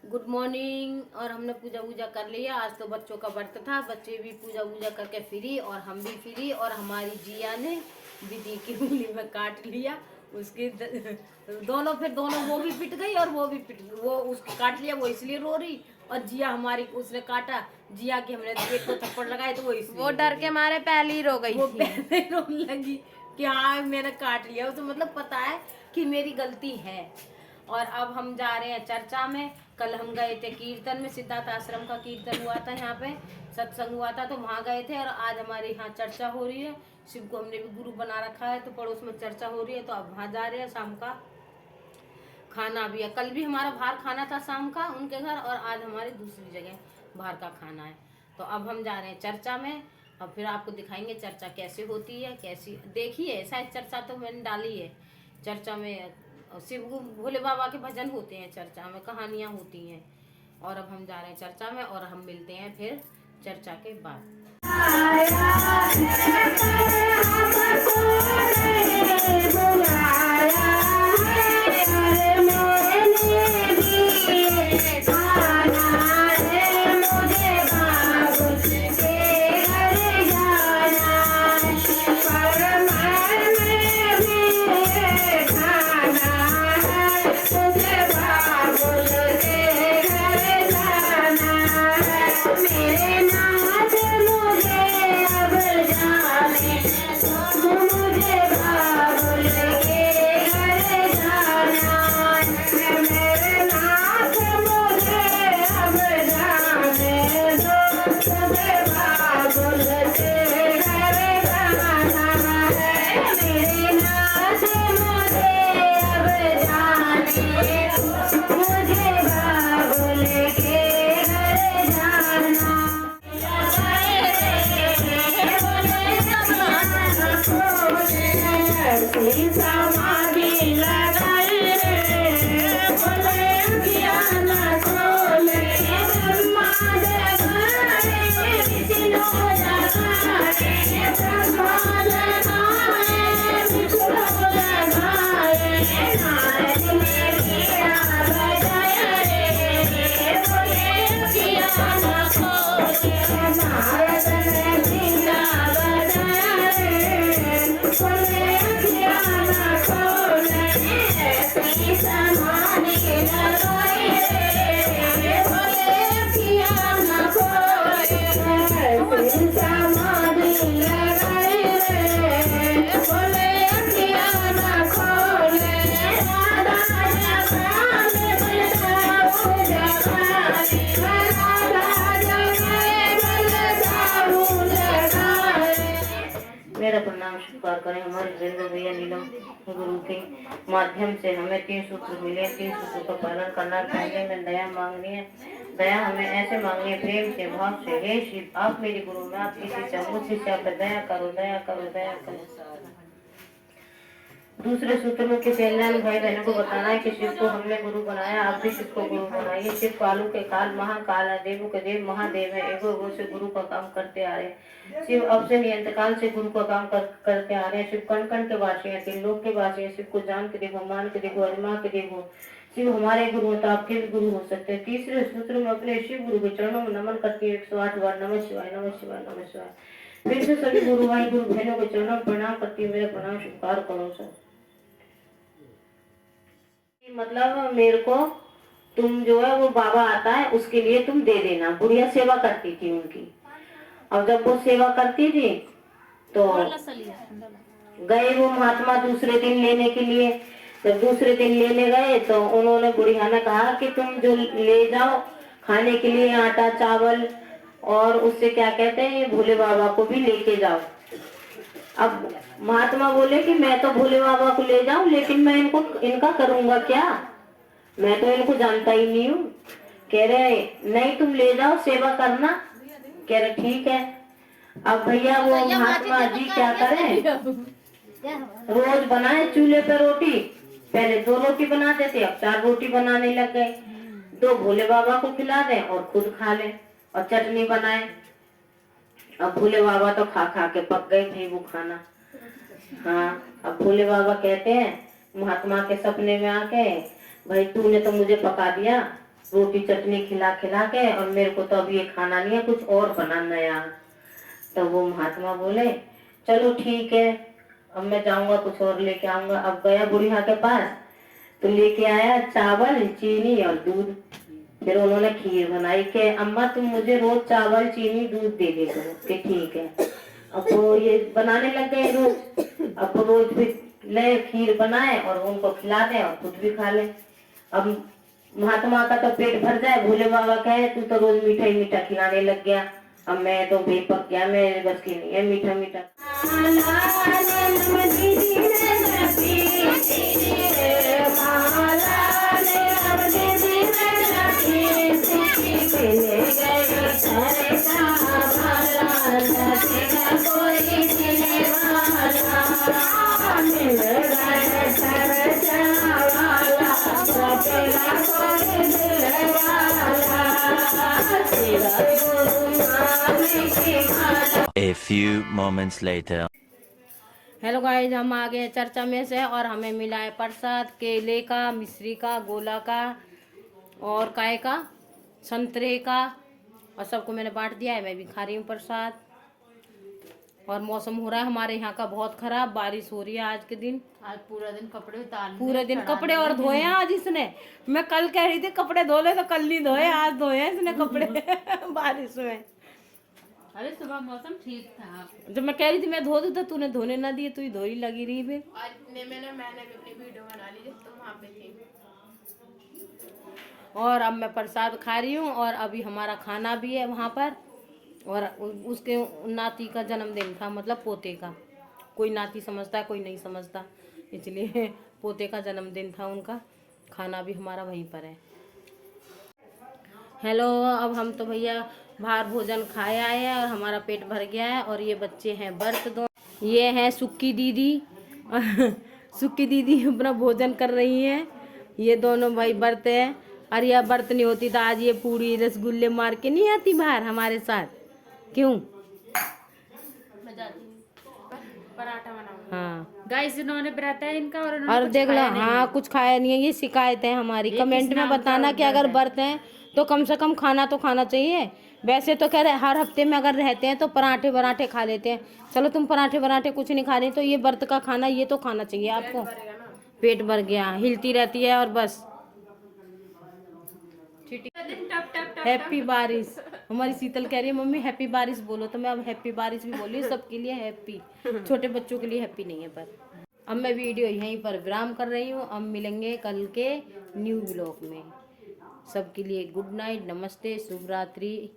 Good morning. और हमने पूजा वूजा कर लिया। आज तो बच्चों का व्रत था, बच्चे भी पूजा वूजा करके फ्री और हम भी फ्री। और हमारी जिया ने दीदी की उंगली में काट लिया उसकी दोनों वो भी पिट गई और वो भी पिट गई। वो उसको काट लिया, वो इसलिए रो रही। और जिया हमारी, उसने काटा जिया की, हमने पेट को थप्पड़ लगाए तो वो इसलिए वो डर के मारे पहले ही रो गई वो थी। पहले रोने लगी कि हाँ मैंने काट लिया। उसे मतलब पता है कि मेरी गलती है। और अब हम जा रहे हैं चर्चा में। कल हम गए थे कीर्तन में, सिद्धार्थ आश्रम का कीर्तन हुआ था, यहाँ पे सत्संग हुआ था तो वहाँ गए थे। और आज हमारे यहाँ चर्चा हो रही है। शिव को हमने भी गुरु बना रखा है तो पड़ोस में चर्चा हो रही है, तो अब वहाँ जा रहे हैं। शाम का खाना भी है। कल भी हमारा बाहर खाना था शाम का उनके घर, और आज हमारी दूसरी जगह बाहर का खाना है। तो अब हम जा रहे हैं चर्चा में और फिर आपको दिखाएंगे चर्चा कैसे होती है। कैसी देखिए, शायद चर्चा तो मैंने डाली है। चर्चा में शिव भोले बाबा के भजन होते हैं, चर्चा में कहानियाँ होती हैं। और अब हम जा रहे हैं चर्चा में और हम मिलते हैं फिर चर्चा के बाद। मेरा प्रणाम स्वीकार करें। हमारे वीरेंद्र भैया नीलम गुरु के माध्यम से हमें 3 सूत्र मिले। 3 सूत्रों का पालन करना। पहले में दया मांगनी है। दया हमें ऐसे मांगनी है, प्रेम से, भाव से। हे शिव, आप मेरे गुरु में, आप किसी से मुझसे दया करो, दया करो, दया करो। दूसरे सूत्र में किसी अनजान भाई बहनों को बताना है कि शिव को हमने गुरु बनाया, आप भी शिव को गुरु बनाइए। शिव कालू के काल, महाकाल है, देवों के देव, महादेव है। एगो से गुरु का काम करते आ रहे हैं। शिव अब से नहीं, अंतकाल से गुरु का काम करते आ रहे हैं। शिव कण कण के वासी है, 3 लोक के वासी है। शिव को जान के देखो, मान के देखो, अजमा के देखो। शिव हमारे गुरु तो आपके भी गुरु हो सकते हैं। तीसरे सूत्र में अपने शिव गुरु के चरणों में नमन करके 108 बार नमः शिवाय, नमः शिवाय, नमः शिवाय। फिर से सभी गुरु भाई गुरु बहनों के चरणों में प्रणाम करती हूँ। मेरा प्रणाम स्वीकार करो सर। मतलब मेरे को तुम जो है वो बाबा आता है उसके लिए तुम दे देना। बुढ़िया सेवा करती थी उनकी। और जब वो सेवा करती थी तो गए वो महात्मा दूसरे दिन लेने के लिए। जब दूसरे दिन लेने गए तो उन्होंने बुढ़िया ने कहा कि तुम जो ले जाओ खाने के लिए आटा चावल, और उससे क्या कहते हैं भोले बाबा को भी लेके जाओ। अब महात्मा बोले कि मैं तो भोले बाबा को ले जाऊं, लेकिन मैं इनका करूंगा क्या, मैं तो इनको जानता ही नहीं हूँ। कह रहे नहीं तुम ले जाओ, सेवा करना। कह रहे ठीक है। अब भैया वो महात्मा जी क्या करें, रोज बनाए चूल्हे पे रोटी। पहले 2 रोटी बनाते थे, अब 4 रोटी बनाने लग गए। 2 भोले बाबा को खिला दें और खुद खा लें, और चटनी बनाए। अब भोले बाबा तो खा खा के पक गए थे वो खाना। हाँ, अब भोले बाबा कहते हैं महात्मा के सपने में आके, भाई तूने तो मुझे पका दिया, रोटी चटनी खिला खिला के, और मेरे को तो अब ये खाना नहीं है, कुछ और बनाना यार। तो वो महात्मा बोले चलो ठीक है, अब मैं जाऊंगा कुछ और लेके आऊंगा। अब गया बुढ़िया के पास, तो लेके आया चावल चीनी और दूध। फिर उन्होंने खीर बनाई के अम्मा तुम मुझे रोज चावल चीनी दूध दे दे करो, कि ठीक है। अब वो ये बनाने लग गए रोज। अब वो रोज भी ले खीर बनाए और उनको खिला दे और खुद भी खा ले। अब महात्मा का तो पेट भर जाए, भोले बाबा कहे तू तो रोज मीठा ही मीठा खिलाने लग गया, अब मैं तो बेपक गया, मेरे बस की नहीं है मीठा मीठा। A few moments later. Hello guys, हम आ गए चर्चा में से और हमें मिला है प्रसाद केले का, मिश्री का, गोला का और काय का, संतरे का, और सबको मैंने बांट दिया है। मैं भी खा रही हूँ प्रसाद। और मौसम हो रहा है हमारे यहाँ का बहुत खराब, बारिश हो रही है आज के दिन। आज पूरा दिन कपड़े उतार पूरे दिन कपड़े और धोए हैं आज इसने। मैं कल कह रही थी कपड़े धो ले, तो कल नहीं धोए, आज धोए हैं इसने कपड़े बारिश में। अरे सुबह मौसम ठीक था, जब मैं कह रही थी मैं धो दूँ तो तूने धोने ना दिए, तू ही धोई लगी रही। फिर मैंने भी अपनी वीडियो बना ली जब तुम वहाँ पे थी। और अब मैं प्रसाद खा रही हूँ, और अभी हमारा खाना भी है वहाँ पर। और उसके नाती का जन्मदिन था, मतलब पोते का। कोई नाती समझता है, कोई नहीं समझता, इसलिए पोते का जन्मदिन था उनका। खाना भी हमारा वहीं पर है। हेलो, अब हम तो भैया बाहर भोजन खाए आए हैं और हमारा पेट भर गया है। और ये बच्चे हैं व्रत दो, ये हैं सुक्की दीदी सुक्की दीदी अपना भोजन कर रही हैं। ये दोनों भाई व्रत हैं, और यह व्रत नहीं होती तो आज ये पूड़ी रसगुल्ले मार के नहीं आती बाहर हमारे साथ। क्यों? मैं जाती हूँ पराठा बनाऊंगी। हाँ गाइस, इन्होंने व्रत है इनका और और देख लो, हाँ कुछ खाया नहीं है। ये शिकायत है हमारी। कमेंट में बताना कि अगर व्रत हैं तो कम से कम खाना तो खाना चाहिए। वैसे तो कह रहे हर हफ्ते में अगर रहते हैं तो पराठे वराठे खा लेते हैं। चलो तुम पराठे वराठे कुछ नहीं खा रहे, तो ये व्रत का खाना ये तो खाना चाहिए आपको। पेट भर गया, हिलती रहती है और बस। हैप्पी बारिश। हमारी शीतल कह रही है मम्मी हैप्पी बारिश बोलो, तो मैं अब हैप्पी बारिश भी बोली। सबके लिए हैप्पी, छोटे बच्चों के लिए हैप्पी नहीं है। पर अब मैं वीडियो यहीं पर विराम कर रही हूँ। अब मिलेंगे कल के न्यू ब्लॉग में। सबके लिए गुड नाइट, नमस्ते, शुभ रात्रि।